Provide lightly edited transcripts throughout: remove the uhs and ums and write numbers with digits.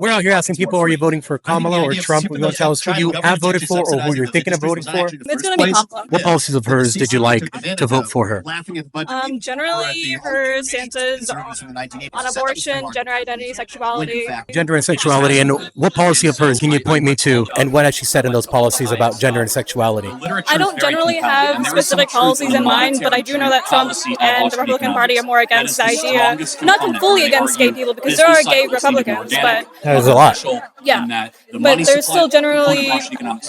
We're out here asking people, are you voting for Kamala or Trump? We want to tell us who you have voted for or who you're thinking of voting for. It's going to be Kamala. What policies of hers did you like to vote for her? Generally, her stances on abortion, gender identity, sexuality. Gender and sexuality. And what policy of hers can you point me to? And what has she said in those policies about gender and sexuality? I don't generally have specific policies in mind, but I do know that Trump and the Republican Party are more against the idea, not fully against gay people, because there are gay Republicans, but there's a lot. Yeah, but there's still generally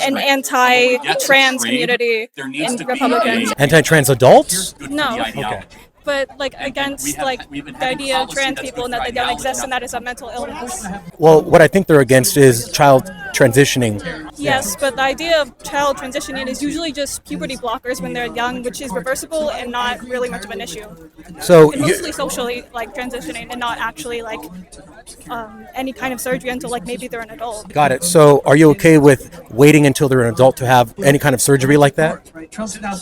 an anti-trans community in Republicans. Anti-trans adults? No. Okay. But against the idea of trans people and that they don't exist and that is a mental illness. Well, what I think they're against is child transitioning. Yes, but the idea of child transitioning is usually just puberty blockers when they're young, which is reversible and not really much of an issue. So it's mostly socially transitioning and not actually any kind of surgery until maybe they're an adult. Got it. So are you okay with waiting until they're an adult to have any kind of surgery like that?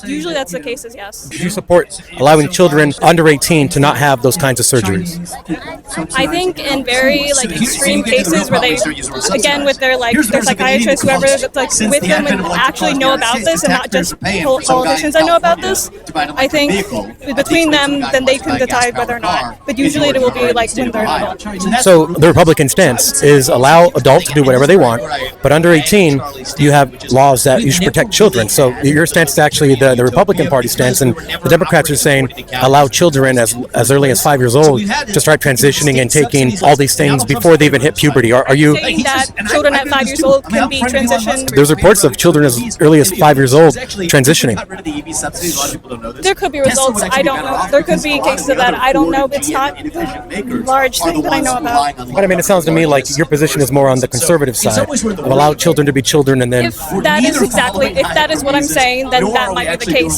Usually that's the case, yes. Do you support allowing children under 18 to not have those kinds of surgeries? I think in very extreme cases where they, again with their psychiatrists, whoever that's with them and actually know about this and not just politicians that know about this, I think between them then they can decide whether or not. But usually it will be when they're an adult. So the Republican stance is allow adults to do whatever they want, but under 18 you have laws that you should protect children. So your stance is actually the Republican Party stance, and the Democrats are saying allow children as early as 5 years old to start transitioning and taking all these things before they even hit puberty. Are you saying that children at 5 years old can be transitioned? There's reports of children as early as 5 years old transitioning. There could be results. I don't know. There could be cases of that. I don't know. It's not a large thing that I know about. But I mean, it sounds to me like your position is more on the conservative side. Allow children to be children, and then if that is what I'm saying, then that might be the case.